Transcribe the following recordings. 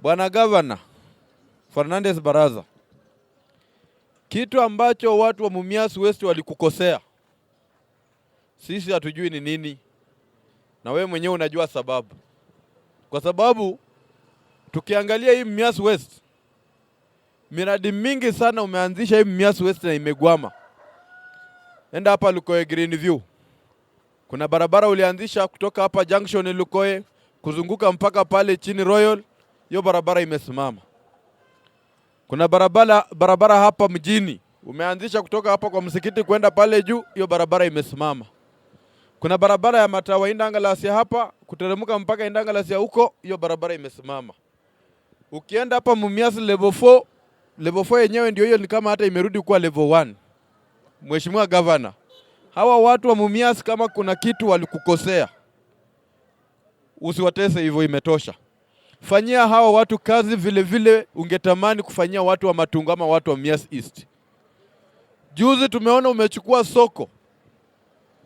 Bwana Governor Fernandez Baraza, kitu ambacho watu wa Mumias West walikukosea, sisi hatujui ni nini, na wewe mwenyewe unajua sababu. Kwa sababu tukiangalia hii Mumias West, miradi mingi sana umeanzisha hii Mumias West na imegwama. Enda hapa Lukoe Greenview, kuna barabara ulianzisha kutoka hapa junction Lukoe kuzunguka mpaka pale chini Royal, hiyo barabara imesimama. Kuna barabara hapa mjini umeanzisha kutoka hapa kwa msikiti kwenda pale juu, hiyo barabara imesimama. Kuna barabara ya Matawa Indangalasia hapa kuteremka mpaka Indangalasia huko, hiyo barabara imesimama. Ukienda hapa Mumias level 4 yenyewe ndio hiyo, ni kama hata imerudi kuwa level 1. Mheshimiwa Governor, hawa watu wa Mumias kama kuna kitu walikukosea, usiwatese hivyo, imetosha. Fanyia hawa watu kazi vile vile ungetamani kufanyia watu wa Matungu ama watu wa Mumias East. Juzi tumeona umechukua soko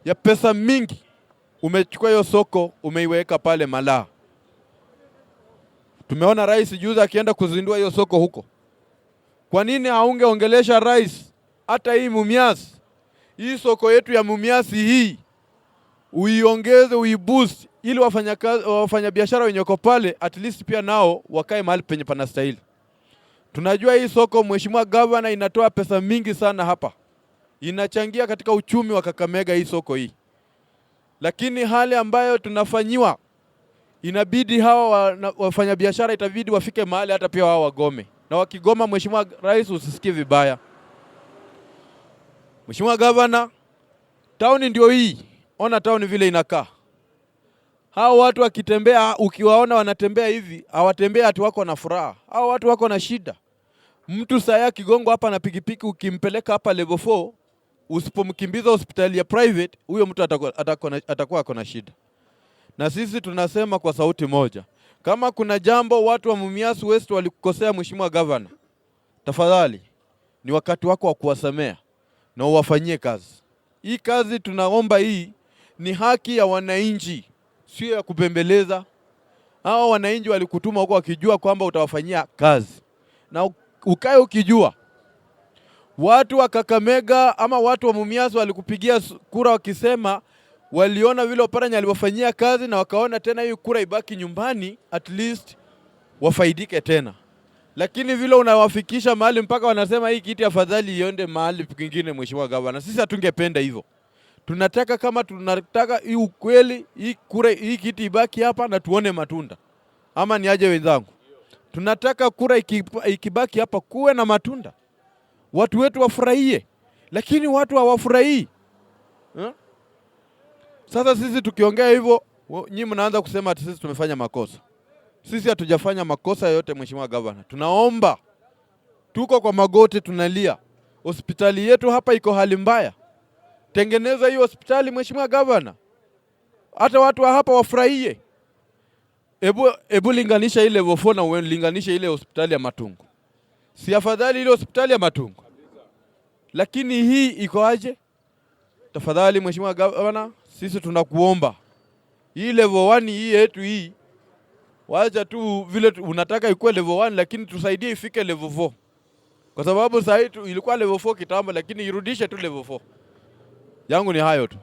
ya pesa mingi, umechukua hiyo soko umeiweka pale Malaa. Tumeona rais juzi akienda kuzindua hiyo soko huko. Kwa nini haungeongelesha rais hata hii Mumias, hii soko yetu ya Mumias hii uiongeze, uiboost, ili wafanyabiashara wenye wako pale at least pia nao wakae mahali penye panastahili. Tunajua hii soko, Mheshimiwa Governor, inatoa pesa mingi sana hapa, inachangia katika uchumi wa Kakamega hii soko hii. Lakini hali ambayo tunafanyiwa, inabidi hawa wafanyabiashara itabidi wafike mahali hata pia wao wagome. Na wakigoma, Mheshimiwa Rais, usisikie vibaya. Mheshimiwa Governor, town ndio hii. Ona town vile inakaa. Hao watu wakitembea, ukiwaona wanatembea hivi, hawatembea ati wako na furaha. Hao watu wako na shida. Mtu saya kigongo hapa na pikipiki, ukimpeleka hapa level 4, usipomkimbiza hospitali ya private, huyo mtu atakuwa ako na shida. Na sisi tunasema kwa sauti moja, kama kuna jambo watu wa Mumias West walikukosea, Mheshimiwa Governor, tafadhali ni wakati wako wa kuwasamea na uwafanyie kazi. Hii kazi tunaomba, hii ni haki ya wananchi, sio ya kupembeleza. Hao wananchi walikutuma huko wakijua kwamba utawafanyia kazi. Na ukae ukijua watu wa Kakamega ama watu wa Mumias walikupigia kura wakisema waliona vile Oparanya aliwafanyia kazi na wakaona tena hiyo kura ibaki nyumbani, at least wafaidike tena. Lakini vile unawafikisha mahali mpaka wanasema hii kiti afadhali iende mahali pengine, Mheshimiwa Governor, sisi hatungependa hivyo. Tunataka, kama tunataka hii ukweli, hii kura, hii kiti ibaki hapa na tuone matunda. Ama ni aje wenzangu? Tunataka kura ikibaki hapa kuwe na matunda, watu wetu wafurahie. Lakini watu hawafurahii. Sasa sisi tukiongea hivyo, nyinyi mnaanza kusema ati sisi tumefanya makosa. Sisi hatujafanya makosa yote, Mheshimiwa Governor. Tunaomba, tuko kwa magoti tunalia. Hospitali yetu hapa iko hali mbaya. Tengeneza hiyo hospitali, Mheshimiwa Governor, hata watu wa hapa wafurahie. Ebu linganisha ile level 4 na ulinganisha ile hospitali ya Matungu. Si afadhali ile hospitali ya Matungu? Lakini hii iko aje? Tafadhali Mheshimiwa Governor, sisi tunakuomba, hii level 1 hii yetu hii, wacha tu vile unataka ikuwe level 1, lakini tusaidie ifike level 4. Kwa sababu sasa ilikuwa level 4 kitambo, lakini irudishe tu level 4. Yangu ni hayo tu.